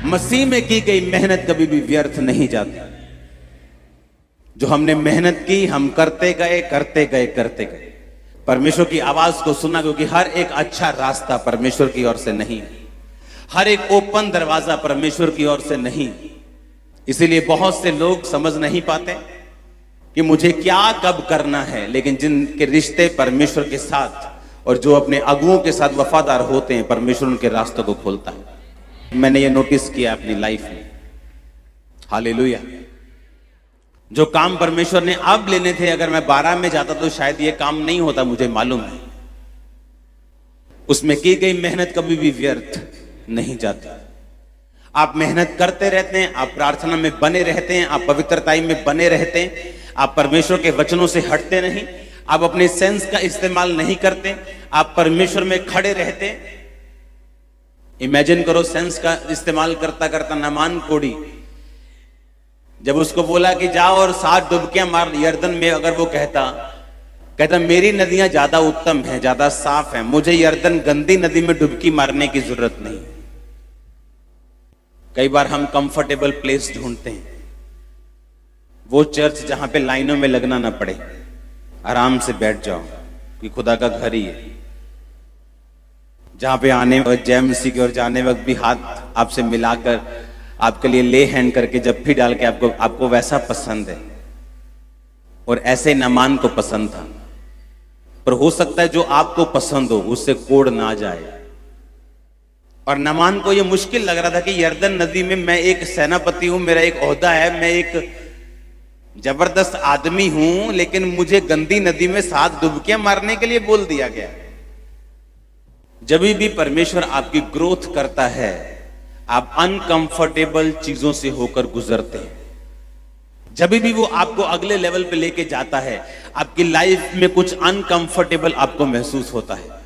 मसीह में की गई मेहनत कभी भी व्यर्थ नहीं जाती। जो हमने मेहनत की हम करते गए करते गए करते गए, परमेश्वर की आवाज को सुना, क्योंकि हर एक अच्छा रास्ता परमेश्वर की ओर से नहीं, हर एक ओपन दरवाजा परमेश्वर की ओर से नहीं। इसीलिए बहुत से लोग समझ नहीं पाते कि मुझे क्या कब करना है, लेकिन जिनके रिश्ते परमेश्वर के साथ और जो अपने अगुओं के साथ वफादार होते हैं, परमेश्वर उनके रास्तों को खोलता है। मैंने ये नोटिस किया अपनी लाइफ में। हालेलुया। जो काम परमेश्वर ने अब लेने थे, अगर मैं 12 में जाता तो शायद ये काम नहीं होता, मुझे मालूम है। उसमें की गई मेहनत कभी भी व्यर्थ नहीं जाती। आप मेहनत करते रहते हैं, आप प्रार्थना में बने रहते हैं, आप पवित्रताई में बने रहते हैं, आप परमेश्वर के वचनों से हटते नहीं, आप अपने सेंस का इस्तेमाल नहीं करते, आप परमेश्वर में खड़े रहते। इमेजिन करो, सेंस का इस्तेमाल करता करता नामान कोड़ी जब उसको बोला कि जाओ और 7 डुबकियां मार यर्दन में, अगर वो कहता मेरी नदियां ज्यादा उत्तम हैं, ज्यादा साफ हैं, मुझे यर्दन गंदी नदी में डुबकी मारने की जरूरत नहीं। कई बार हम कंफर्टेबल प्लेस ढूंढते हैं, वो चर्च जहां पे लाइनों में लगना ना पड़े, आराम से बैठ जाओ कि खुदा का घर ही है, जहां पे आने वक्त जय मसीह की ओर जाने वक्त भी हाथ आपसे मिलाकर आपके लिए ले हैंड करके जप्फी डाल के आपको वैसा पसंद है। और ऐसे नामान को पसंद था, पर हो सकता है जो आपको पसंद हो उससे कोड ना जाए। और नामान को यह मुश्किल लग रहा था कि यर्दन नदी में मैं एक सेनापति हूं, मेरा एक ओहदा है, मैं एक जबरदस्त आदमी हूं, लेकिन मुझे गंदी नदी में 7 डुबकियां मारने के लिए बोल दिया गया। जब भी परमेश्वर आपकी ग्रोथ करता है, आप अनकंफर्टेबल चीजों से होकर गुजरते हैं। जब भी वो आपको अगले लेवल पे लेके जाता है, आपकी लाइफ में कुछ अनकंफर्टेबल आपको महसूस होता है।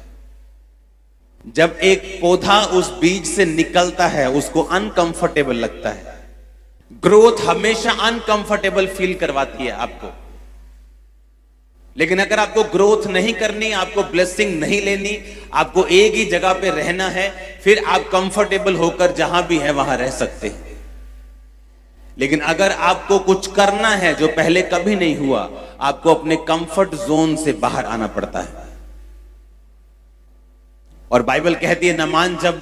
जब एक पौधा उस बीज से निकलता है, उसको अनकंफर्टेबल लगता है। ग्रोथ हमेशा अनकंफर्टेबल फील करवाती है आपको। लेकिन अगर आपको ग्रोथ नहीं करनी, आपको ब्लेसिंग नहीं लेनी, आपको एक ही जगह पे रहना है, फिर आप कंफर्टेबल होकर जहां भी है वहां रह सकते हैं। लेकिन अगर आपको कुछ करना है जो पहले कभी नहीं हुआ, आपको अपने कंफर्ट जोन से बाहर आना पड़ता है। और बाइबल कहती है, नामान जब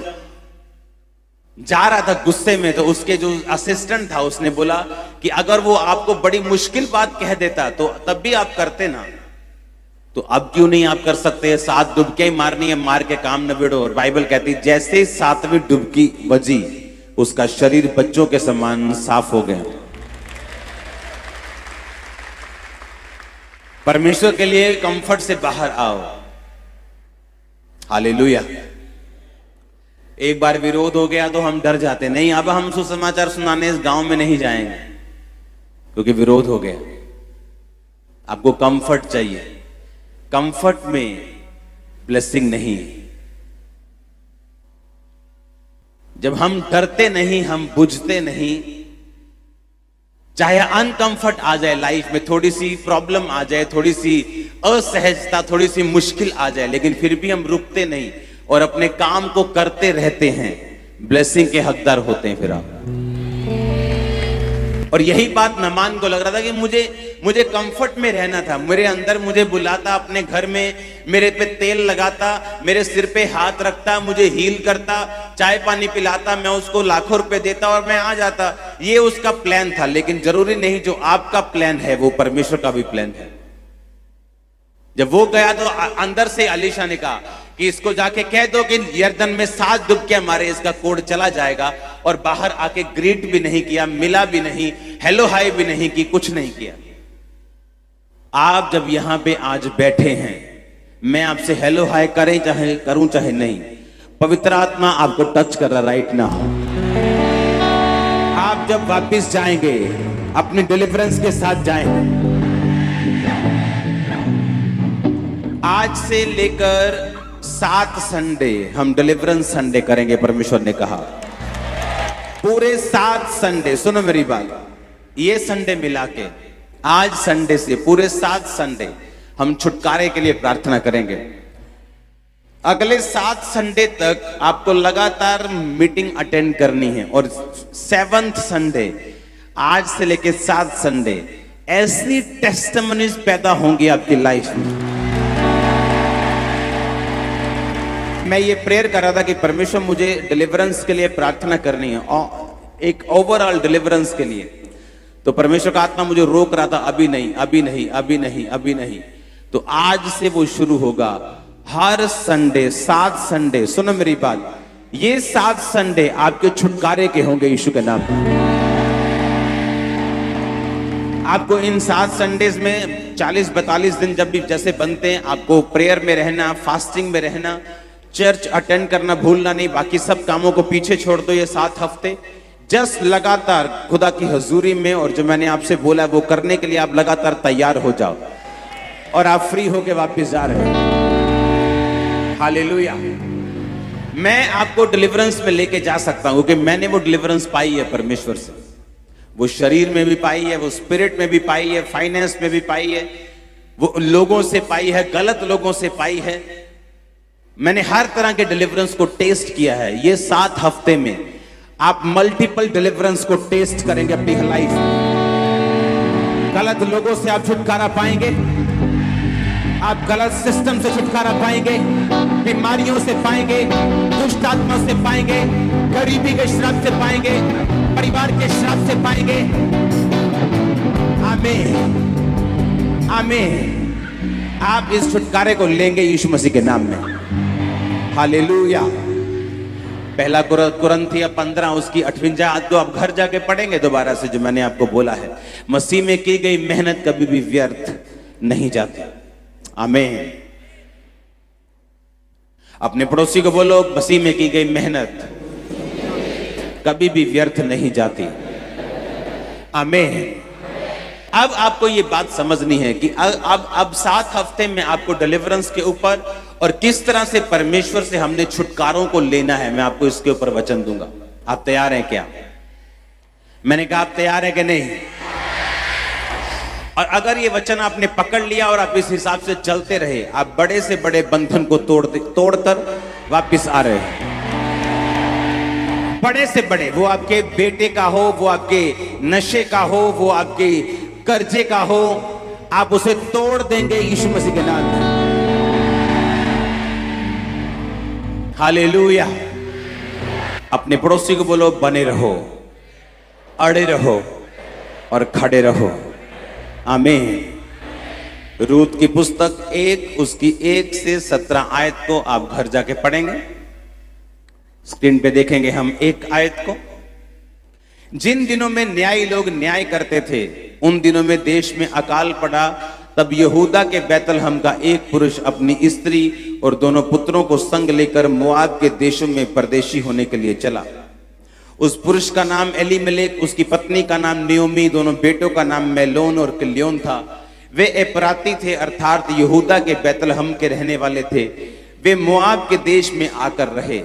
जा रहा था गुस्से में, तो उसके जो असिस्टेंट था उसने बोला कि अगर वो आपको बड़ी मुश्किल बात कह देता तो तब भी आप करते ना, तो अब क्यों नहीं आप कर सकते? 7 डुबकियां ही मारनी है, मार के काम नबेड़ो। और बाइबल कहती है जैसे 7वीं डुबकी बजी, उसका शरीर बच्चों के समान साफ हो गया। परमेश्वर के लिए कंफर्ट से बाहर आओ। हालेलुया। एक बार विरोध हो गया तो हम डर जाते, नहीं अब हम सुसमाचार सुनाने इस गांव में नहीं जाएंगे, क्योंकि विरोध हो गया। आपको कंफर्ट चाहिए, कंफर्ट में ब्लेसिंग नहीं। जब हम डरते नहीं, हम बुझते नहीं, चाहे अनकंफर्ट आ जाए लाइफ में, थोड़ी सी प्रॉब्लम आ जाए, थोड़ी सी असहजता, थोड़ी सी मुश्किल आ जाए, लेकिन फिर भी हम रुकते नहीं और अपने काम को करते रहते हैं, ब्लेसिंग के हकदार होते हैं फिर आप। और यही बात नामान को लग रहा था कि मुझे कंफर्ट में रहना था। मेरे अंदर मुझे बुलाता अपने घर में, मेरे पे तेल लगाता, मेरे सिर पे हाथ रखता, मुझे हील करता, चाय पानी पिलाता, मैं उसको लाखों रुपए देता और मैं आ जाता। ये उसका प्लान था। लेकिन जरूरी नहीं जो आपका प्लान है वो परमेश्वर का भी प्लान है। जब वो गया तो अंदर से अलीशा ने कहा कि इसको जाके कह दो कि यर्दन में 7 डुबकियां मारे, इसका कोड चला जाएगा। और बाहर आके ग्रीट भी नहीं किया, मिला भी नहीं, हेलो हाय भी नहीं की, कुछ नहीं किया। आप जब यहां पे आज बैठे हैं, मैं आपसे हेलो हाय करें चाहे करूं चाहे नहीं, पवित्र आत्मा आपको टच कर रहा राइट नाउ। आप जब वापस जाएंगे अपने डिलीवरेंस के साथ जाएंगे। आज से लेकर 7 संडे हम डिलीवरेंस संडे करेंगे, परमेश्वर ने कहा। पूरे 7 संडे, सुनो मेरी बात, ये संडे मिला के आज संडे से पूरे 7 संडे हम छुटकारे के लिए प्रार्थना करेंगे। अगले 7 संडे तक आपको लगातार मीटिंग अटेंड करनी है, और 7th संडे, आज से लेके 7 संडे, ऐसी टेस्टिमनीज पैदा होंगी आपकी लाइफ में। मैं ये प्रेयर कर रहा था कि परमेश्वर मुझे डिलीवरेंस के लिए प्रार्थना करनी है, और एक ओवरऑल डिलीवरेंस के लिए। तो परमेश्वर का आत्मा मुझे रोक रहा था, अभी नहीं, अभी नहीं, अभी नहीं, अभी नहीं। तो आज से वो शुरू होगा। हर संडे 7 संडे, सुनो मेरी बात, ये 7 संडे आपके छुटकारे के होंगे यीशु के नाम पर। आपको इन 7 संडेज में 40-42 दिन जब भी जैसे बनते हैं, आपको प्रेयर में रहना, फास्टिंग में रहना, चर्च अटेंड करना भूलना नहीं। बाकी सब कामों को पीछे छोड़ दो ये 7 हफ्ते। जस्ट लगातार खुदा की हजूरी में, और जो मैंने आपसे बोला वो करने के लिए आप लगातार तैयार हो जाओ, और आप फ्री होके वापस जा रहे हो। हालेलुया। मैं आपको डिलीवरेंस में लेके जा सकता हूं, क्योंकि मैंने वो डिलीवरेंस पाई है परमेश्वर से। वो शरीर में भी पाई है, वो स्पिरिट में भी पाई है, फाइनेंस में भी पाई है, वो लोगों से पाई है, गलत लोगों से पाई है। मैंने हर तरह के डिलीवरेंस को टेस्ट किया है। ये 7 हफ्ते में आप मल्टीपल डिलीवरेंस को टेस्ट करेंगे अपनी लाइफ में। गलत लोगों से आप छुटकारा पाएंगे, आप गलत सिस्टम से छुटकारा पाएंगे, बीमारियों से पाएंगे, दुष्ट आत्मा से पाएंगे, गरीबी के श्राप से पाएंगे, परिवार के श्राप से पाएंगे। आमीन, आमीन। आप इस छुटकारे को लेंगे यीशु मसीह के नाम में। हालेलुया। पहला कुरिन्थियों 15 उसकी 58 आयत को आप घर जाके पढ़ेंगे दोबारा से, जो मैंने आपको बोला है। मसीह में की गई मेहनत कभी भी व्यर्थ नहीं जाती। आमीन। अपने पड़ोसी को बोलो, मसीह में की गई मेहनत कभी भी व्यर्थ नहीं जाती। आमीन। अब आपको ये बात समझनी है कि अब 7 हफ्ते में आपको डिलीवरेंस के ऊपर और किस तरह से परमेश्वर से हमने छुटकारों को लेना है, मैं आपको इसके ऊपर वचन दूंगा। आप तैयार हैं क्या? मैंने कहा आप तैयार हैं कि नहीं? और अगर ये वचन आपने पकड़ लिया और आप इस हिसाब से चलते रहे, आप बड़े से बड़े बंधन को तोड़कर वापिस आ रहे हैं। बड़े से बड़े, वो आपके बेटे का हो, वो आपके नशे का हो, वो आपके कर्जे का हो, आप उसे तोड़ देंगे यीशु मसीह के नाम में। हालेलुया। अपने पड़ोसी को बोलो, बने रहो, अड़े रहो और खड़े रहो। आमीन। रूत की पुस्तक 1 उसकी 1 से 17 आयत को आप घर जाके पढ़ेंगे। स्क्रीन पे देखेंगे हम 1 आयत को। जिन दिनों में न्यायी लोग न्याय करते थे, उन दिनों में देश में अकाल पड़ा। तब यहूदा के बैतलहम का एक पुरुष अपनी स्त्री और दोनों पुत्रों को संग लेकर मोआब के देशों में परदेशी होने के लिए चला। उस पुरुष का नाम एलीमेलेक, उसकी पत्नी का नाम नियोमी, दोनों बेटों का नाम मैलोन और किल्योन था। वे एपराती थे, अर्थात यहूदा के बैतलहम के रहने वाले थे। वे मोआब के देश में आकर रहे।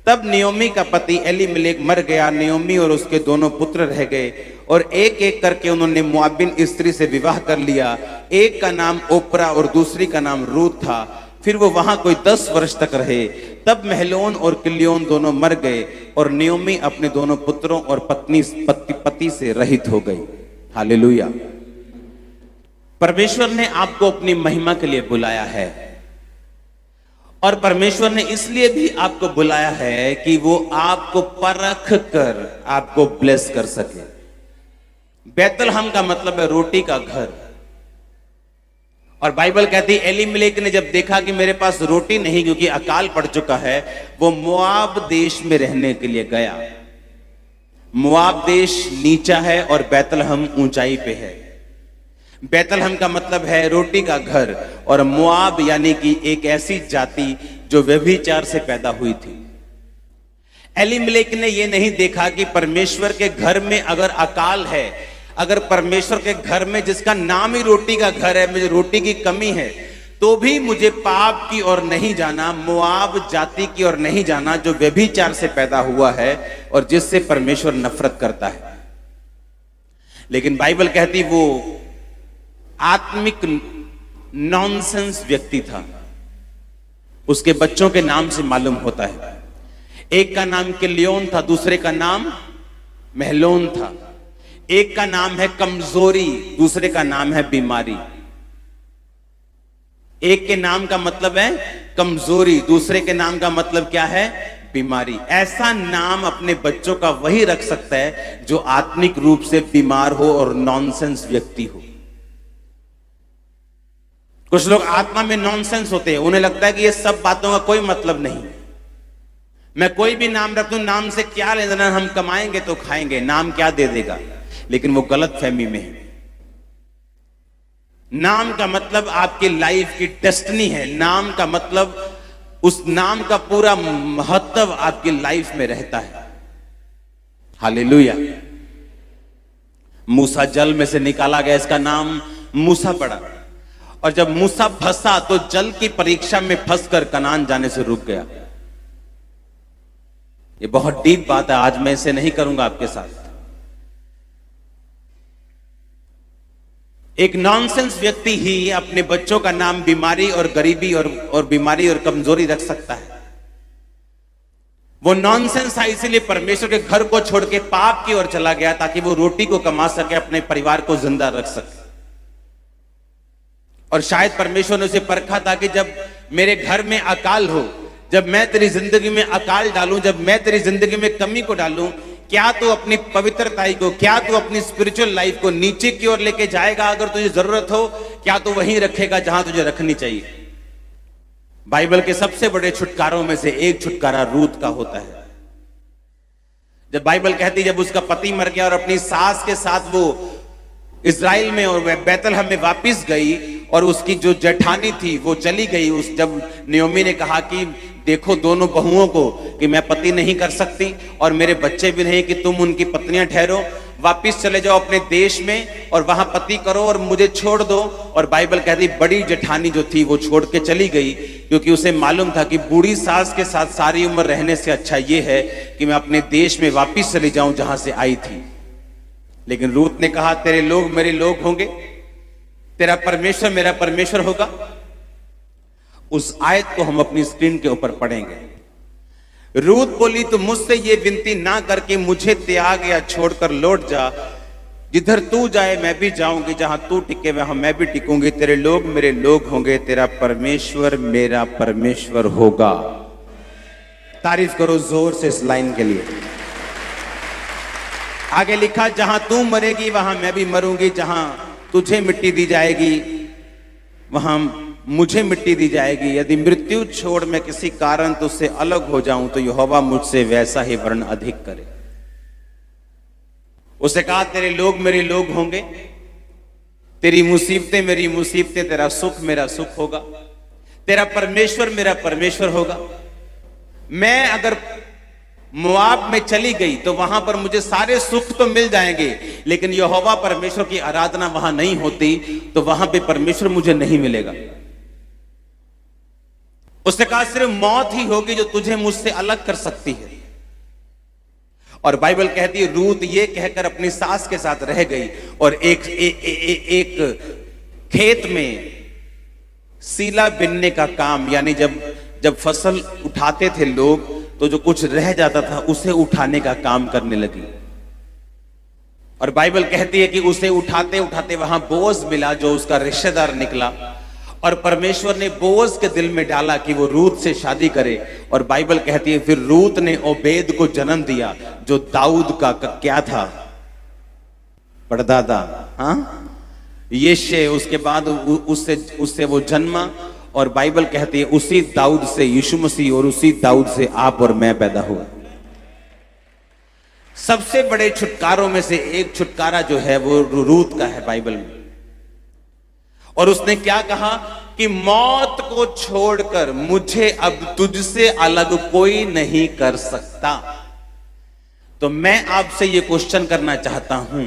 तब नियोमी का पति एलीमेलेक मर गया। नियोमी और उसके दोनों पुत्र रह गए, और एक एक करके उन्होंने मोआबिन स्त्री से विवाह कर लिया। एक का नाम ओप्रा और दूसरी का नाम रूत था। फिर वो वहां कोई 10 वर्ष तक रहे। तब महलोन और किल्योन दोनों मर गए, और नियोमी अपने दोनों पुत्रों और पति से रहित हो गई। हालेलुया। परमेश्वर ने आपको अपनी महिमा के लिए बुलाया है, और परमेश्वर ने इसलिए भी आपको बुलाया है कि वो आपको परख कर आपको ब्लेस कर सके। बैतलहम का मतलब है रोटी का घर। और बाइबल कहती है एलीमेलेक ने जब देखा कि मेरे पास रोटी नहीं, क्योंकि अकाल पड़ चुका है, वो मोआब देश में रहने के लिए गया। मोआब देश नीचा है और बैतलहम ऊंचाई पे है। बैतलहम का मतलब है रोटी का घर, और मोआब यानी कि एक ऐसी जाति जो व्यभिचार से पैदा हुई थी। एलीमेलेक ने यह नहीं देखा कि परमेश्वर के घर में अगर अकाल है, अगर परमेश्वर के घर में जिसका नाम ही रोटी का घर है, मुझे रोटी की कमी है, तो भी मुझे पाप की ओर नहीं जाना, मोआब जाति की ओर नहीं जाना, जो व्यभिचार से पैदा हुआ है और जिससे परमेश्वर नफरत करता है। लेकिन बाइबल कहती वो आत्मिक नॉनसेंस व्यक्ति था। उसके बच्चों के नाम से मालूम होता है। एक का नाम किलियोन था, दूसरे का नाम महलोन था। एक का नाम है कमजोरी, दूसरे का नाम है बीमारी। एक के नाम का मतलब है कमजोरी, दूसरे के नाम का मतलब क्या है? बीमारी। ऐसा नाम अपने बच्चों का वही रख सकता है जो आत्मिक रूप से बीमार हो और नॉनसेंस व्यक्ति हो। कुछ लोग आत्मा में नॉनसेंस होते हैं, उन्हें लगता है कि ये सब बातों का कोई मतलब नहीं, मैं कोई भी नाम रख दूं, नाम से क्या लेना, हम कमाएंगे तो खाएंगे, नाम क्या दे देगा। लेकिन वो गलत फहमी में है। नाम का मतलब आपकी लाइफ की डेस्टिनी है। नाम का मतलब उस नाम का पूरा महत्व आपकी लाइफ में रहता है। हालेलुया। मूसा जल में से निकाला गया, इसका नाम मूसा पड़ा। और जब मूसा फंसा तो जल की परीक्षा में फंसकर कनान जाने से रुक गया। ये बहुत डीप बात है, आज मैं इसे नहीं करूंगा आपके साथ। एक नॉनसेंस व्यक्ति ही अपने बच्चों का नाम बीमारी और गरीबी और बीमारी और कमजोरी रख सकता है। वो नॉनसेंस था, इसीलिए परमेश्वर के घर को छोड़ के पाप की ओर चला गया ताकि वो रोटी को कमा सके, अपने परिवार को जिंदा रख सके। और शायद परमेश्वर ने उसे परखा था कि जब मेरे घर में अकाल हो, जब मैं तेरी जिंदगी में अकाल डालूं, जब मैं तेरी जिंदगी में कमी को डालूं, क्या तू अपनी पवित्रताई को, क्या तू अपनी स्पिरिचुअल लाइफ को नीचे की ओर लेके जाएगा? अगर तुझे जरूरत हो, क्या तू वहीं रखेगा जहां तुझे रखनी चाहिए? बाइबल के सबसे बड़े छुटकारों में से एक छुटकारा रूत का होता है। जब बाइबल कहती, जब उसका पति मर गया और अपनी सास के साथ वो इज़राइल में और बैतलहम में वापस गई, और उसकी जो जेठानी थी वो चली गई। उस जब नियोमी ने कहा कि देखो दोनों बहुओं को कि मैं पति नहीं कर सकती और मेरे बच्चे भी नहीं, कि तुम उनकी पत्नियां ठहरो, वापस चले जाओ अपने देश में और वहां पति करो और मुझे छोड़ दो। और बाइबल कहती बड़ी जेठानी जो थी वो छोड़ के चली गई, क्योंकि उसे मालूम था कि बूढ़ी सास के साथ सारी उम्र रहने से अच्छा ये है कि मैं अपने देश में वापस चली जाऊं जहां से आई थी। लेकिन रूत ने कहा, तेरे लोग मेरे लोग होंगे, तेरा परमेश्वर मेरा परमेश्वर होगा। उस आयत को हम अपनी स्क्रीन के ऊपर पढ़ेंगे। रूत बोली, तो मुझसे ये विनती ना करके मुझे त्याग या छोड़कर लौट जा। जिधर तू जाए मैं भी जाऊंगी, जहां तू टिके वहां मैं भी टिकूंगी। तेरे लोग मेरे लोग होंगे, तेरा परमेश्वर मेरा परमेश्वर होगा। तारीफ करो जोर से इस लाइन के लिए। आगे लिखा, जहां तू मरेगी वहां मैं भी मरूंगी, जहां तुझे मिट्टी दी जाएगी वहां मुझे मिट्टी दी जाएगी। यदि मृत्यु छोड़ मैं किसी कारण तुझसे अलग हो जाऊं तो यहोवा मुझसे वैसा ही वर्ण अधिक करे। उसे कहा, तेरे लोग मेरे लोग होंगे, तेरी मुसीबतें मेरी मुसीबतें, तेरा सुख मेरा सुख होगा, तेरा परमेश्वर मेरा परमेश्वर होगा। मैं अगर मोआब में चली गई तो वहां पर मुझे सारे सुख तो मिल जाएंगे, लेकिन यहोवा परमेश्वर की आराधना वहां नहीं होती तो वहां पे परमेश्वर मुझे नहीं मिलेगा। उसने कहा, सिर्फ मौत ही होगी जो तुझे मुझसे अलग कर सकती है। और बाइबल कहती है, रूत ये कहकर अपनी सास के साथ रह गई और एक खेत में सीला बिनने का काम, यानी जब फसल उठाते थे लोग तो जो कुछ रह जाता था उसे उठाने का काम करने लगी। और बाइबल कहती है कि उसे उठाते उठाते वहां बोअज मिला, जो उसका रिश्तेदार निकला। और परमेश्वर ने बोअज के दिल में डाला कि वो रूत से शादी करे। और बाइबल कहती है, फिर रूत ने ओबेद को जन्म दिया, जो दाऊद का क्या था, परदादा। हाँ, यिशै उसके बाद उससे वो जन्मा। और बाइबल कहती है उसी दाऊद से यीशु मसीह और उसी दाऊद से आप और मैं पैदा हुआ। सबसे बड़े छुटकारों में से एक छुटकारा जो है वो रूत का है बाइबल में। और उसने क्या कहा कि मौत को छोड़कर मुझे अब तुझसे अलग कोई नहीं कर सकता। तो मैं आपसे ये क्वेश्चन करना चाहता हूं,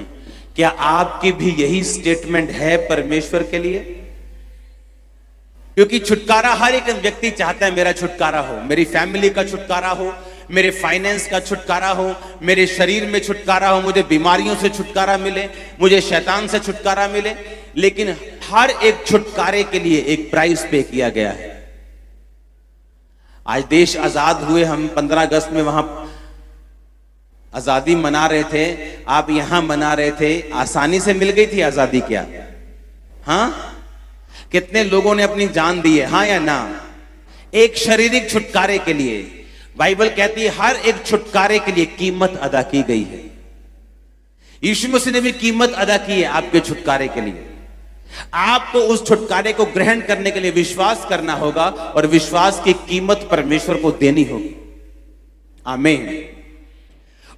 क्या आपकी भी यही स्टेटमेंट है परमेश्वर के लिए? क्योंकि छुटकारा हर एक व्यक्ति चाहता है, मेरा छुटकारा हो, मेरी फैमिली का छुटकारा हो, मेरे फाइनेंस का छुटकारा हो, मेरे शरीर में छुटकारा हो, मुझे बीमारियों से छुटकारा मिले, मुझे शैतान से छुटकारा मिले। लेकिन हर एक छुटकारे के लिए एक प्राइस पे किया गया है। आज देश आजाद हुए, हम 15 अगस्त में वहां आजादी मना रहे थे, आप यहां मना रहे थे, आसानी से मिल गई थी आजादी क्या? हाँ, कितने लोगों ने अपनी जान दी है, हाँ या ना? एक शारीरिक छुटकारे के लिए बाइबल कहती है हर एक छुटकारे के लिए कीमत अदा की गई है। यीशु मसीह ने भी कीमत अदा की है आपके छुटकारे के लिए। आपको उस छुटकारे को ग्रहण करने के लिए विश्वास करना होगा और विश्वास की कीमत परमेश्वर को देनी होगी। आमीन।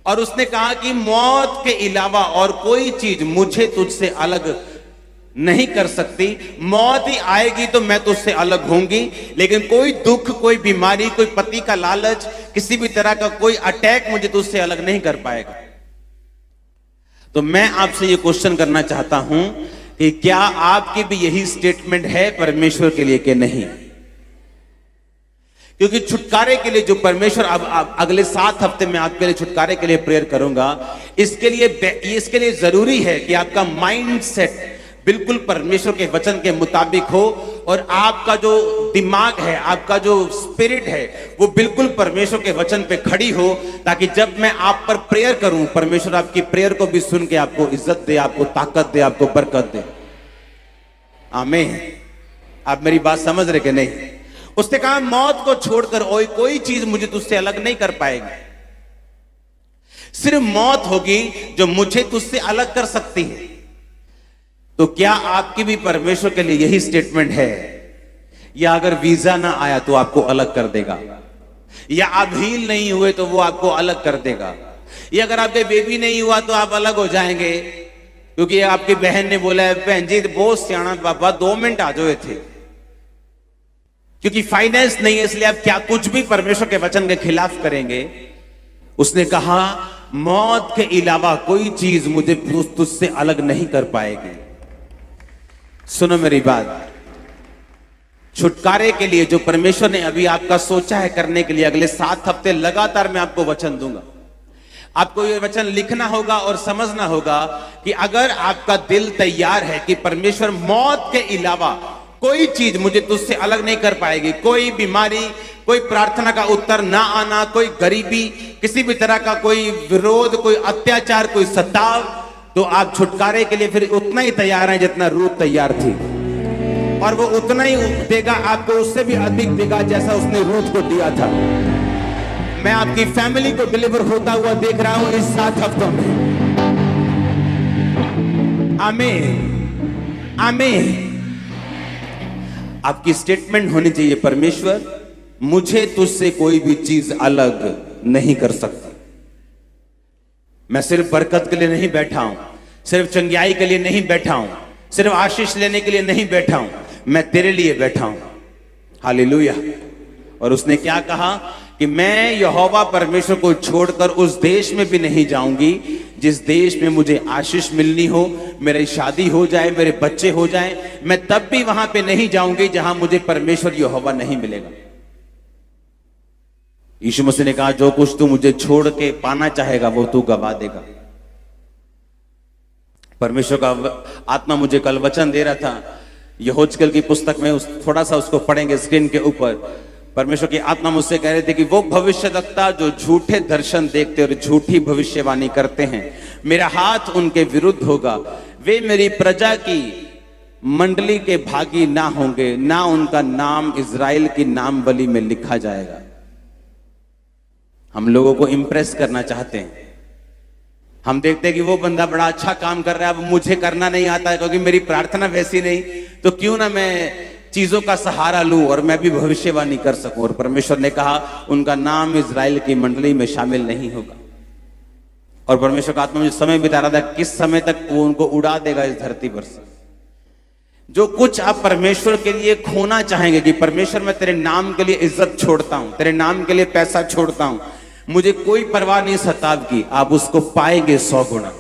और उसने कहा कि मौत के अलावा और कोई चीज मुझे तुझसे अलग नहीं कर सकती। मौत ही आएगी तो मैं तुझसे अलग होंगी, लेकिन कोई दुख, कोई बीमारी, कोई पति का लालच, किसी भी तरह का कोई अटैक मुझे तुझसे अलग नहीं कर पाएगा। तो मैं आपसे ये क्वेश्चन करना चाहता हूं कि क्या आपकी भी यही स्टेटमेंट है परमेश्वर के लिए कि नहीं? क्योंकि छुटकारे के लिए जो परमेश्वर अब अगले 7 हफ्ते में आपके लिए छुटकारे के लिए प्रेयर करूंगा, इसके लिए जरूरी है कि आपका माइंड सेट बिल्कुल परमेश्वर के वचन के मुताबिक हो और आपका जो दिमाग है, आपका जो स्पिरिट है, वो बिल्कुल परमेश्वर के वचन पे खड़ी हो, ताकि जब मैं आप पर प्रेयर करूं, परमेश्वर आपकी प्रेयर को भी सुन के आपको इज्जत दे, आपको ताकत दे, आपको बरकत दे। आमीन। आप मेरी बात समझ रहे कि नहीं? उसने कहा मौत को छोड़कर और कोई चीज मुझे तुझसे अलग नहीं कर पाएगी। सिर्फ मौत होगी जो मुझे तुझसे अलग कर सकती है। तो क्या आपकी भी परमेश्वर के लिए यही स्टेटमेंट है? या अगर वीजा ना आया तो आपको अलग कर देगा, या आप हील नहीं हुए तो वो आपको अलग कर देगा, या अगर आपके बेबी नहीं हुआ तो आप अलग हो जाएंगे? क्योंकि आपकी बहन ने बोला है बहन जी बहुत सियाना बाबा 2 मिनट आ जाए थे, क्योंकि फाइनेंस नहीं है इसलिए आप क्या कुछ भी परमेश्वर के वचन के खिलाफ करेंगे। उसने कहा मौत के अलावा कोई चीज मुझे तुझसे अलग नहीं कर पाएगी। सुनो मेरी बात, छुटकारे के लिए जो परमेश्वर ने अभी आपका सोचा है करने के लिए, अगले 7 हफ्ते लगातार मैं आपको वचन दूंगा। आपको ये वचन लिखना होगा और समझना होगा कि अगर आपका दिल तैयार है कि परमेश्वर मौत के अलावा कोई चीज मुझे तुझसे अलग नहीं कर पाएगी, कोई बीमारी, कोई प्रार्थना का उत्तर ना आना, कोई गरीबी, किसी भी तरह का कोई विरोध, कोई अत्याचार, कोई सताव, तो आप छुटकारे के लिए फिर उतना ही तैयार हैं जितना रूत तैयार थी, और वो उतना ही देगा आपको, उससे भी अधिक देगा जैसा उसने रूत को दिया था। मैं आपकी फैमिली को डिलीवर होता हुआ देख रहा हूं इस 7 हफ्तों में। आमीन, आमीन। आपकी स्टेटमेंट होनी चाहिए परमेश्वर मुझे तुझसे कोई भी चीज अलग नहीं कर सकती। मैं सिर्फ बरकत के लिए नहीं बैठा हूं, सिर्फ चंगियाई के लिए नहीं बैठा हूं, सिर्फ आशीष लेने के लिए नहीं बैठा हूं, मैं तेरे लिए बैठा हूं। हालेलुया। और उसने क्या कहा कि मैं यहोवा परमेश्वर को छोड़कर उस देश में भी नहीं जाऊंगी जिस देश में मुझे आशीष मिलनी हो, मेरी शादी हो जाए, मेरे बच्चे हो जाए, मैं तब भी वहां पे नहीं जाऊंगी जहां मुझे परमेश्वर यहोवा नहीं मिलेगा। यीशु मसीह ने कहा जो कुछ तू मुझे छोड़ के पाना चाहेगा वो तू गवा देगा। परमेश्वर का आत्मा मुझे कल वचन दे रहा था, यहोजकेल की पुस्तक में थोड़ा सा उसको पढ़ेंगे स्क्रीन के ऊपर। परमेश्वर की आत्मा मुझसे कह रहे थे कि वो भविष्यवक्ता जो झूठे दर्शन देखते और झूठी भविष्यवाणी करते हैं, मेरा हाथ उनके विरुद्ध होगा, वे मेरी प्रजा की मंडली के भागी ना होंगे, ना उनका नाम इजराइल की नामवली में लिखा जाएगा। हम लोगों को इंप्रेस करना चाहते हैं, हम देखते हैं कि वो बंदा बड़ा अच्छा काम कर रहा है, अब मुझे करना नहीं आता है क्योंकि मेरी प्रार्थना वैसी नहीं, तो क्यों ना मैं चीजों का सहारा लूं और मैं भी भविष्यवाणी कर सकूं। और परमेश्वर ने कहा उनका नाम इजराइल की मंडली में शामिल नहीं होगा। और परमेश्वर का आत्मा मुझे समय बिता रहा था किस समय तक वो उनको उड़ा देगा इस धरती पर से। जो कुछ आप परमेश्वर के लिए खोना चाहेंगे कि परमेश्वर मैं तेरे नाम के लिए इज्जत छोड़ता हूं, तेरे नाम के लिए पैसा छोड़ता हूं, मुझे कोई परवाह नहीं सताव की, आप उसको पाएंगे 100 गुना।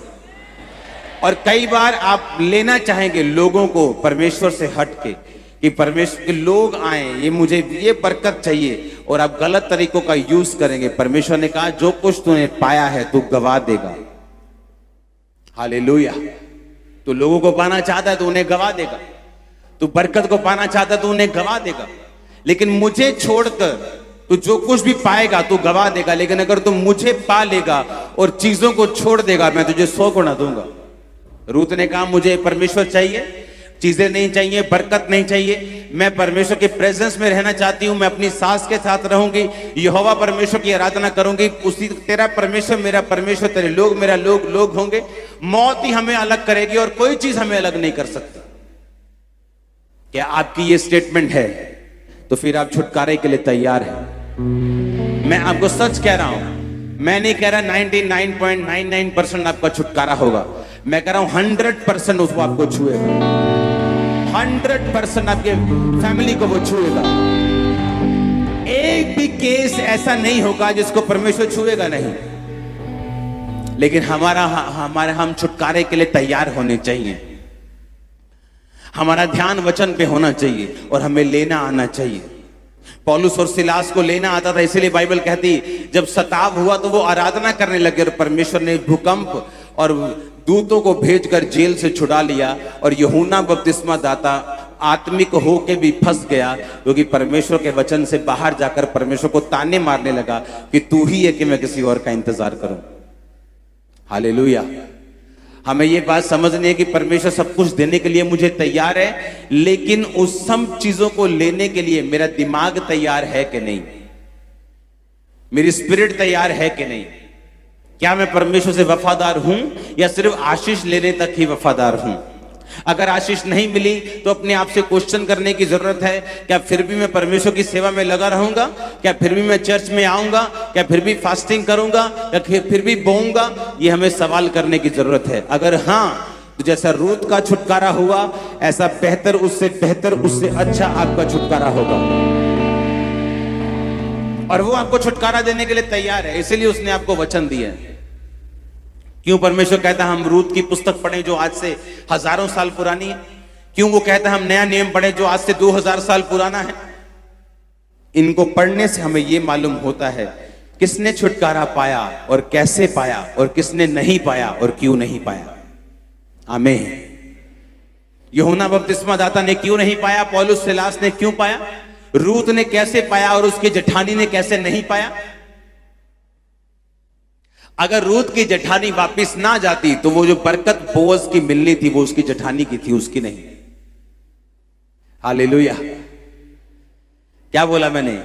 और कई बार आप लेना चाहेंगे लोगों को परमेश्वर से हट के कि परमेश्वर के लोग आए, ये मुझे ये बरकत चाहिए, और आप गलत तरीकों का यूज करेंगे। परमेश्वर ने कहा जो कुछ तूने पाया है तू गवा देगा। हालेलुया। तू लोगों को पाना चाहता है तो उन्हें गवा देगा, तू बरकत को पाना चाहता है तो उन्हें गवा देगा, लेकिन मुझे छोड़कर तू जो कुछ भी पाएगा तू गवा देगा, लेकिन अगर तू मुझे पा लेगा और चीजों को छोड़ देगा, मैं तुझे 100 गुना दूंगा। रूत ने कहा मुझे परमेश्वर चाहिए, चीजें नहीं चाहिए, बरकत नहीं चाहिए, मैं परमेश्वर के प्रेजेंस में रहना चाहती हूं, मैं अपनी सास के साथ रहूंगी, यहोवा परमेश्वर की आराधना करूंगी, उसी तेरा परमेश्वर मेरा परमेश्वर, तेरे लोग मेरा लोग होंगे, मौत ही हमें अलग करेगी और कोई चीज हमें अलग नहीं कर सकती। क्या आपकी ये स्टेटमेंट है तो फिर आप छुटकारे के लिए तैयार हैं। मैं आपको सच कह रहा हूं, मैं नहीं कह रहा 99.99% आपका छुटकारा होगा, मैं कह रहा हूं 100% उसको आपको छुएगा, 100% आपके फैमिली को वो छुएगा। एक भी केस ऐसा नहीं होगा जिसको परमेश्वर छुएगा नहीं। लेकिन हम छुटकारे के लिए तैयार होने चाहिए। हमारा ध्यान वचन पे होना चाहिए और हमें लेना आना चाहिए। पौलुस और सिलास को लेना आता था, इसलिए बाइबल कहती जब सताव हुआ तो वो आराधना करने लगे और परमेश्वर ने भूकंप और दूतों को भेजकर जेल से छुड़ा लिया। और यूहन्ना बपतिस्मा दाता आत्मिक होके भी फंस गया, क्योंकि परमेश्वर के वचन से बाहर जाकर परमेश्वर को ताने मारने लगा कि तू ही है कि मैं किसी और का इंतजार करूं। हालेलुया। हमें ये बात समझनी है कि परमेश्वर सब कुछ देने के लिए मुझे तैयार है, लेकिन उस सब चीजों को लेने के लिए मेरा दिमाग तैयार है कि नहीं, मेरी स्पिरिट तैयार है कि नहीं। क्या मैं परमेश्वर से वफादार हूं या सिर्फ आशीष लेने तक ही वफादार हूं। अगर आशीष नहीं मिली तो अपने आप से क्वेश्चन करने की जरूरत है, क्या फिर भी मैं परमेश्वर की सेवा में लगा रहूंगा, क्या फिर भी मैं चर्च में आऊंगा, क्या फिर भी फास्टिंग करूंगा, क्या फिर भी बोऊंगा। ये हमें सवाल करने की जरूरत है। अगर हां तो जैसा रूत का छुटकारा हुआ ऐसा बेहतर, उससे अच्छा आपका छुटकारा होगा। और वो आपको छुटकारा देने के लिए तैयार है, इसलिए उसने आपको वचन दिया है। क्यों परमेश्वर कहता है हम रूत की पुस्तक पढ़ें जो आज से हजारों साल पुरानी है? क्यों वो कहता है हम नया नियम पढ़ें जो आज से 2000 साल पुराना है? इनको पढ़ने से हमें यह मालूम होता है किसने छुटकारा पाया और कैसे पाया, और किसने नहीं पाया और क्यों नहीं पाया। आमीन। यूहन्ना बपतिस्मा दाता ने क्यों नहीं पाया, पौलुस सिलास ने क्यों पाया, रूत ने कैसे पाया और उसकी जेठानी ने कैसे नहीं पाया। अगर रूत की जेठानी वापिस ना जाती तो वो जो बरकत बोअज की मिलनी थी वो उसकी जेठानी की थी, उसकी नहीं। हालेलुया। क्या बोला मैंने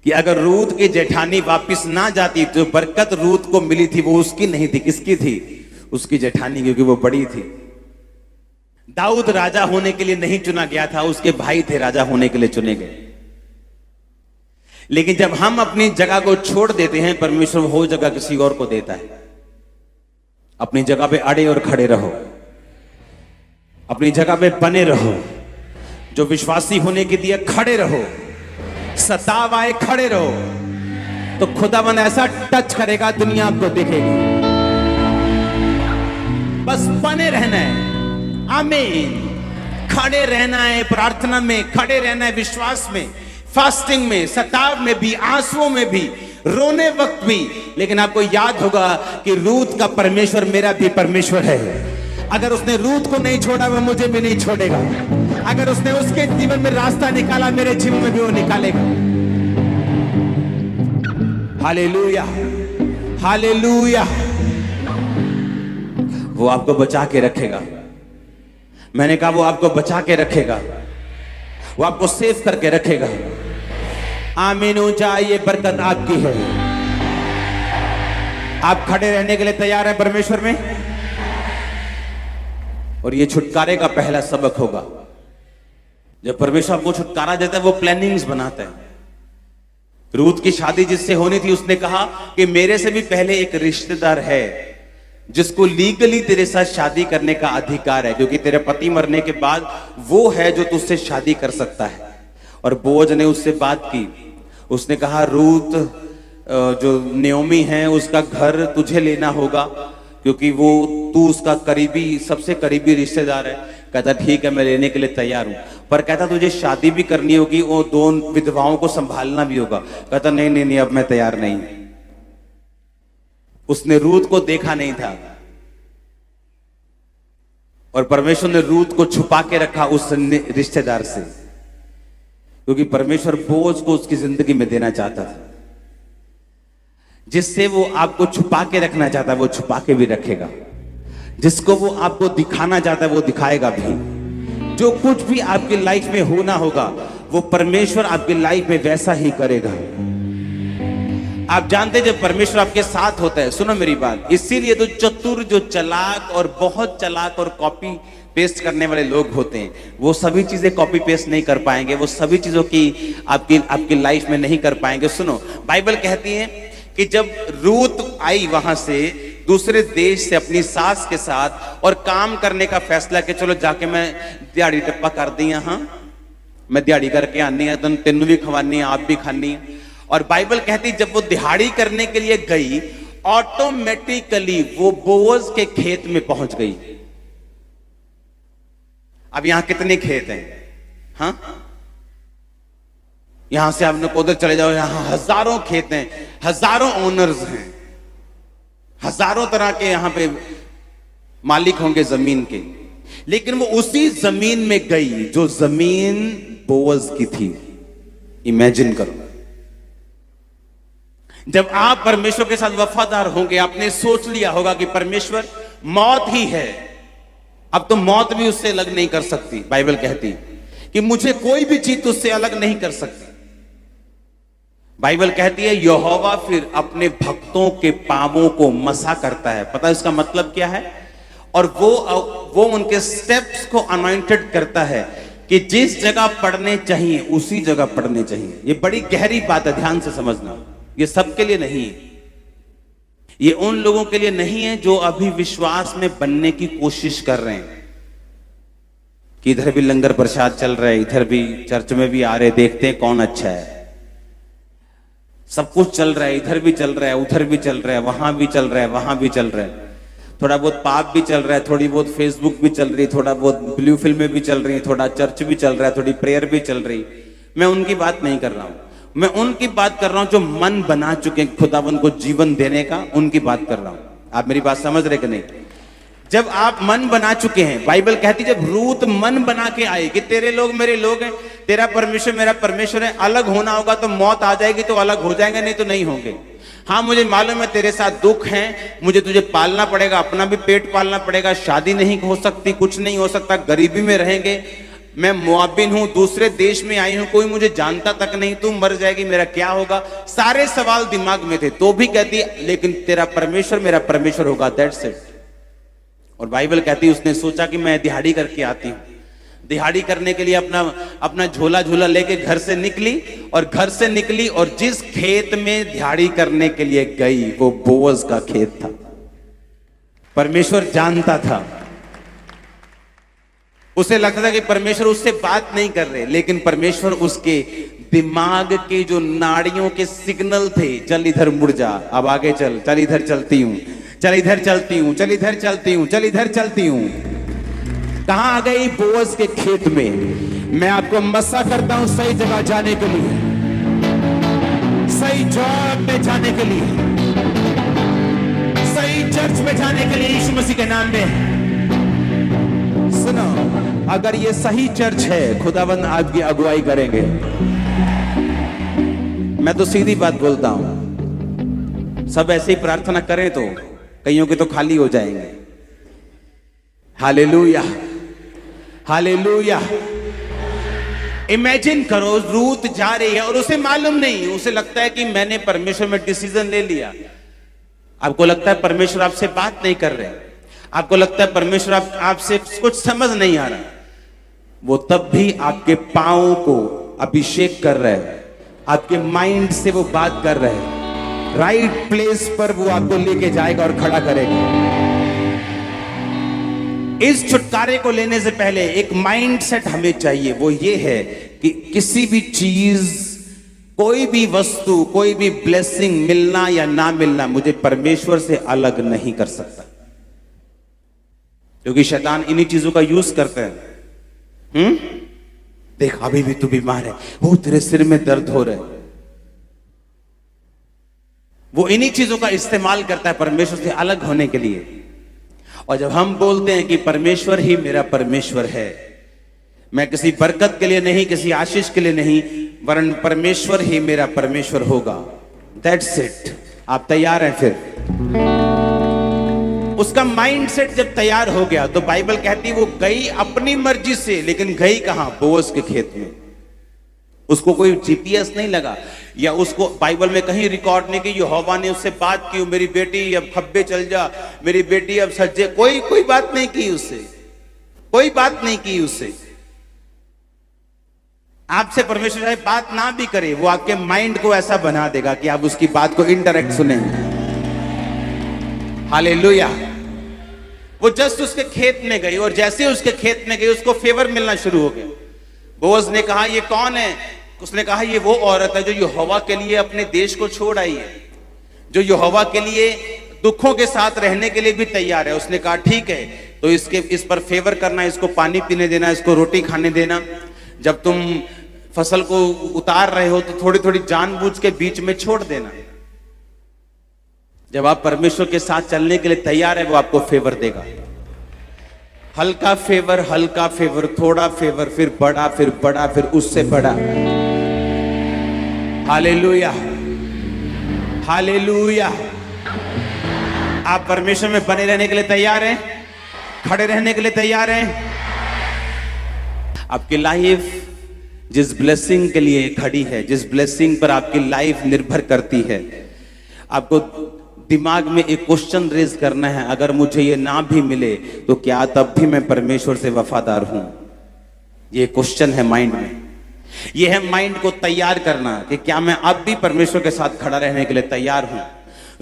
कि अगर रूत की जेठानी वापिस ना जाती तो बरकत रूत को मिली थी वो उसकी नहीं थी, किसकी थी? उसकी जेठानी, क्योंकि वो बड़ी थी। दाऊद राजा होने के लिए नहीं चुना गया था, उसके भाई थे राजा होने के लिए चुने गए। लेकिन जब हम अपनी जगह को छोड़ देते हैं परमेश्वर वो जगह किसी और को देता है। अपनी जगह पे अड़े और खड़े रहो, अपनी जगह पे बने रहो, जो विश्वासी होने के लिए खड़े रहो। सताव आए खड़े रहो तो खुदावंद ऐसा टच करेगा दुनिया आपको देखेगी। बस बने रहना है। आमीन। खड़े रहना है, प्रार्थना में खड़े रहना है, विश्वास में, फास्टिंग में, सताव में भी, आंसुओं में भी, रोने वक्त भी। लेकिन आपको याद होगा कि रूत का परमेश्वर मेरा भी परमेश्वर है। अगर उसने रूत को नहीं छोड़ा वो मुझे भी नहीं छोड़ेगा। अगर उसने उसके जीवन में रास्ता निकाला मेरे जीवन में भी वो निकालेगा। Hallelujah, hallelujah. वो आपको बचा के रखेगा। मैंने कहा वो आपको बचा के रखेगा, वो आपको सेव करके रखेगा। आमीन। ऊंचा, ये बरकत आपकी है। आप खड़े रहने के लिए तैयार हैं परमेश्वर में? और ये छुटकारे का पहला सबक होगा। जब परमेश्वर आपको छुटकारा देता है वो प्लानिंग्स बनाता है। रूत की शादी जिससे होनी थी उसने कहा कि मेरे से भी पहले एक रिश्तेदार है जिसको लीगली तेरे साथ शादी करने का अधिकार है, क्योंकि तेरे पति मरने के बाद वो है जो तुझसे शादी कर सकता है। और बोअज ने उससे बात की। उसने कहा रूत जो नयोमी है उसका घर तुझे लेना होगा, क्योंकि वो तू उसका करीबी, सबसे करीबी रिश्तेदार है। कहता ठीक है मैं लेने के लिए तैयार हूं, पर कहता तुझे शादी भी करनी होगी, वो 2 विधवाओं को संभालना भी होगा। कहता नहीं नहीं नहीं, अब मैं तैयार नहीं। उसने रूत को देखा नहीं था और परमेश्वर ने रूत को छुपा के रखा उस रिश्तेदार से, क्योंकि परमेश्वर बोझ को उसकी जिंदगी में देना चाहता था। जिससे वो आपको छुपा के रखना चाहता है वो छुपा के भी रखेगा, जिसको वो आपको दिखाना चाहता है वो दिखाएगा भी। जो कुछ भी आपकी लाइफ में होना होगा वो परमेश्वर आपकी लाइफ में वैसा ही करेगा। आप जानते हैं जब परमेश्वर आपके साथ होता है, सुनो मेरी बात, इसीलिए तो चतुर, जो चालाक और बहुत चालाक और कॉपी पेस्ट करने वाले लोग होते हैं, वो सभी चीजें कॉपी पेस्ट नहीं कर पाएंगे, वो सभी चीजों की आपकी लाइफ में नहीं कर पाएंगे। सुनो, बाइबल कहती है कि जब रूत आई वहां से दूसरे देश से अपनी सास के साथ और काम करने का फैसला कि चलो जाके मैं दिहाड़ी टप्पा कर दी, हाँ मैं दिहाड़ी करके आनी है, तुम तेनू भी खवानी है, आप भी खानी है। और बाइबल कहती जब वो दिहाड़ी करने के लिए गई, ऑटोमेटिकली वो बोअज के खेत में पहुंच गई। अब यहां कितने खेत हैं? हाँ, यहां से आप उधर चले जाओ, यहां हजारों खेत हैं, हजारों ओनर्स हैं, हजारों तरह के यहां पे मालिक होंगे जमीन के। लेकिन वो उसी जमीन में गई जो जमीन बोअज की थी। इमेजिन करो, जब आप परमेश्वर के साथ वफादार होंगे, आपने सोच लिया होगा कि परमेश्वर मौत ही है, अब तो मौत भी उससे अलग नहीं कर सकती। बाइबल कहती कि मुझे कोई भी चीज उससे अलग नहीं कर सकती। बाइबल कहती है यहोवा फिर अपने भक्तों के पांवों को मसा करता है। पता है इसका मतलब क्या है? और वो उनके स्टेप्स को अनॉइंटेड करता है कि जिस जगह पढ़ने चाहिए उसी जगह पढ़ने चाहिए। ये बड़ी गहरी बात है, ध्यान से समझना। ये सबके लिए नहीं है, ये उन लोगों के लिए नहीं है जो अभी विश्वास में बनने की कोशिश कर रहे हैं कि इधर भी लंगर प्रसाद चल रहा है, इधर भी चर्च में भी आ रहे, देखते हैं कौन अच्छा है, सब कुछ चल रहा है, इधर भी चल रहा है, उधर भी चल रहा है, वहां भी चल रहा है, वहां भी चल रहा है, थोड़ा बहुत पाप भी चल रहा है, थोड़ी बहुत फेसबुक भी चल रही है, थोड़ा बहुत ब्लू फिल्में भी चल रही है, थोड़ा चर्च भी चल रहा है, थोड़ी प्रेयर भी चल रही। मैं उनकी बात नहीं कर रहा हूं, मैं उनकी बात कर रहा हूं जो मन बना चुके हैं खुदावन को जीवन देने का, उनकी बात कर रहा हूं। आप मेरी बात समझ रहे कि नहीं? जब आप मन बना चुके हैं, बाइबल कहती जब रूत मन बना के आई कि तेरे लोग मेरे लोग हैं, तेरा परमेश्वर मेरा परमेश्वर है, अलग होना होगा तो मौत आ जाएगी तो अलग हो जाएंगे, नहीं तो नहीं होंगे। हाँ मुझे मालूम है तेरे साथ दुख है, मुझे तुझे पालना पड़ेगा, अपना भी पेट पालना पड़ेगा, शादी नहीं हो सकती, कुछ नहीं हो सकता, गरीबी में रहेंगे, मैं मुआबिन हूं, दूसरे देश में आई हूं, कोई मुझे जानता तक नहीं, तू मर जाएगी, मेरा क्या होगा, सारे सवाल दिमाग में थे। तो भी कहती लेकिन तेरा परमेश्वर मेरा परमेश्वर होगा, दैट्स इट। और बाइबल कहती उसने सोचा कि मैं दिहाड़ी करके आती हूं, दिहाड़ी करने के लिए अपना झोला झोला लेके घर से निकली, और घर से निकली और जिस खेत में दिहाड़ी करने के लिए गई वो बोअज का खेत था। परमेश्वर जानता था, उसे लगता था कि परमेश्वर उससे बात नहीं कर रहे, लेकिन परमेश्वर उसके दिमाग के जो नाड़ियों के सिग्नल थे, चल इधर मुड़ जा, अब आगे चल, चल इधर चलती हूं, चल इधर चलती हूं, चल इधर चलती हूं, चल इधर चलती हूं। कहां आ गई? बोअज के खेत में। मैं आपको मसा करता हूं सही जगह जाने के लिए, सही जॉब में जाने के लिए, सही चर्च में जाने के लिए, यीशु मसीह के नाम में। सुनो, अगर ये सही चर्च है, खुदावंद आपकी अगुवाई करेंगे। मैं तो सीधी बात बोलता हूं, सब ऐसे ही प्रार्थना करें तो कईयों के तो खाली हो जाएंगे। Hallelujah, hallelujah. इमेजिन करो, रूत जा रही है और उसे मालूम नहीं, उसे लगता है कि मैंने परमेश्वर में डिसीजन ले लिया। आपको लगता है परमेश्वर आपसे बात नहीं कर रहे, आपको लगता है परमेश्वर आपसे कुछ समझ नहीं आ रहा, वो तब भी आपके पांव को अभिषेक कर रहे हैं, आपके माइंड से वो बात कर रहे हैं, राइट प्लेस पर वो आपको लेके जाएगा और खड़ा करेगा। इस छुटकारे को लेने से पहले एक माइंडसेट हमें चाहिए, वो ये है कि किसी भी चीज, कोई भी वस्तु, कोई भी ब्लेसिंग मिलना या ना मिलना मुझे परमेश्वर से अलग नहीं कर सकता, क्योंकि शैतान इन्हीं चीजों का यूज करते हैं। देख अभी भी तू बीमार है, वो तेरे सिर में दर्द हो रहा है, वो इन्हीं चीजों का इस्तेमाल करता है परमेश्वर से अलग होने के लिए। और जब हम बोलते हैं कि परमेश्वर ही मेरा परमेश्वर है, मैं किसी बरकत के लिए नहीं, किसी आशीष के लिए नहीं, वरन परमेश्वर ही मेरा परमेश्वर होगा। That's it. आप तैयार हैं? फिर उसका माइंडसेट जब तैयार हो गया तो बाइबल कहती है वो गई अपनी मर्जी से, लेकिन गई कहां? बोअज के खेत में। उसको कोई जीपीएस नहीं लगा, या उसको बाइबल में कहीं रिकॉर्ड नहीं कि यहोवा ने उससे बात की, मेरी बेटी अब खब्बे चल जा, मेरी बेटी अब सज्जे। कोई बात नहीं की उससे, कोई बात नहीं की उससे। आपसे परमेश्वर चाहे बात ना भी करे, वो आपके माइंड को ऐसा बना देगा कि आप उसकी बात को इनडायरेक्ट सुनेंगे। हालेलुया। वो जस्ट उसके खेत में गई, और जैसे उसके खेत में गई उसको फेवर मिलना शुरू हो गया। बोअज ने कहा ये कौन है? उसने कहा ये वो औरत है जो यहोवा के लिए अपने देश को छोड़ आई है, जो यहोवा के लिए दुखों के साथ रहने के लिए भी तैयार है। उसने कहा ठीक है, तो इस पर फेवर करना, इसको पानी पीने देना, इसको रोटी खाने देना। जब तुम फसल को उतार रहे हो तो थोड़ी थोड़ी जानबूझ के बीच में छोड़ देना। जब आप परमेश्वर के साथ चलने के लिए तैयार है, वो आपको फेवर देगा। हल्का फेवर, थोड़ा फेवर, फिर बड़ा, फिर बड़ा, फिर उससे बड़ा। Hallelujah, hallelujah. आप परमेश्वर में बने रहने के लिए तैयार हैं? खड़े रहने के लिए तैयार हैं? आपकी लाइफ जिस ब्लेसिंग के लिए खड़ी है, जिस ब्लेसिंग पर आपकी लाइफ निर्भर करती है, आपको दिमाग में एक क्वेश्चन रेज करना है, अगर मुझे ये ना भी मिले तो क्या तब भी मैं परमेश्वर से वफादार हूं? ये क्वेश्चन है माइंड में। ये है माइंड को तैयार करना कि क्या मैं अब भी परमेश्वर के साथ खड़ा रहने के लिए तैयार हूं।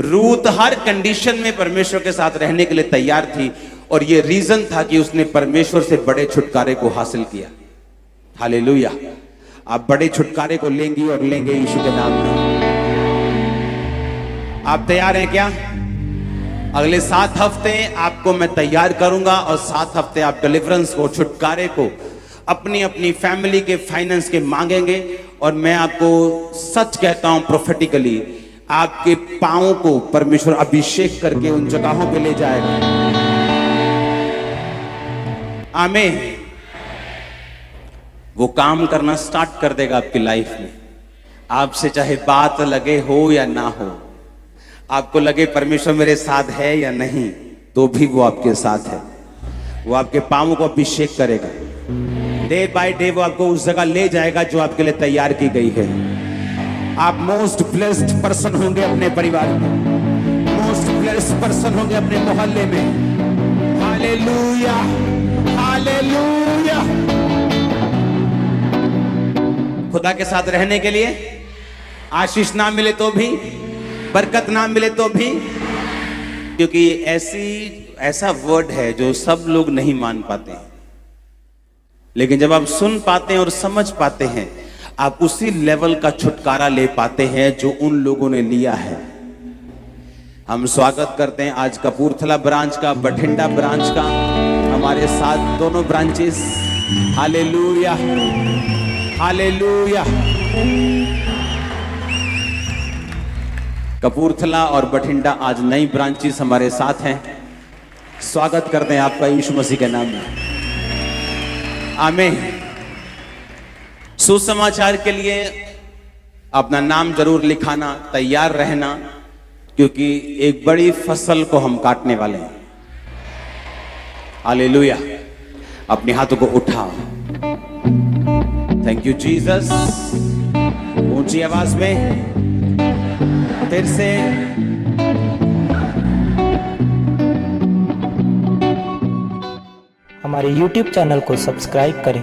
रूथ हर कंडीशन में परमेश्वर के साथ रहने के लिए तैयार थी, और ये रीजन था कि उसने परमेश्वर से बड़े छुटकारे को हासिल किया। हालेलुया। आप बड़े छुटकारे को लेंगी और लेंगे यीशु के नाम में। आप तैयार हैं क्या? अगले 7 हफ्ते आपको मैं तैयार करूंगा, और 7 हफ्ते आप डिलीवरेंस को, छुटकारे को अपनी अपनी फैमिली के, फाइनेंस के मांगेंगे। और मैं आपको सच कहता हूं प्रोफेटिकली, आपके पांवों को परमेश्वर अभिषेक करके उन जगहों पे ले जाएगा। आमीन। वो काम करना स्टार्ट कर देगा आपकी लाइफ में। आपसे चाहे बात लगे हो या ना हो, आपको लगे परमेश्वर मेरे साथ है या नहीं, तो भी वो आपके साथ है। वो आपके पांवों को अभिषेक करेगा। डे बाय डे वो आपको उस जगह ले जाएगा जो आपके लिए तैयार की गई है। आप मोस्ट ब्लेस्ड पर्सन होंगे अपने परिवार में, मोस्ट ब्लेस्ड पर्सन होंगे अपने मोहल्ले में। Hallelujah, hallelujah. खुदा के साथ रहने के लिए आशीष ना मिले तो भी, बरकत ना मिले तो भी, क्योंकि ऐसा वर्ड है जो सब लोग नहीं मान पाते, लेकिन जब आप सुन पाते हैं और समझ पाते हैं, आप उसी लेवल का छुटकारा ले पाते हैं जो उन लोगों ने लिया है। हम स्वागत करते हैं आज कपूरथला ब्रांच का, बठिंडा ब्रांच का, हमारे साथ दोनों ब्रांचेस। Hallelujah, hallelujah. कपूरथला और बठिंडा आज नई ब्रांचेस हमारे साथ हैं। स्वागत करते हैं आपका यीशु मसीह के नाम में। आमीन। सुसमाचार के लिए अपना नाम जरूर लिखाना, तैयार रहना, क्योंकि एक बड़ी फसल को हम काटने वाले हैं। हालेलुया। अपने हाथों को उठाओ। Thank you Jesus. ऊंची आवाज में फिर से हमारे YouTube चैनल को सब्सक्राइब करें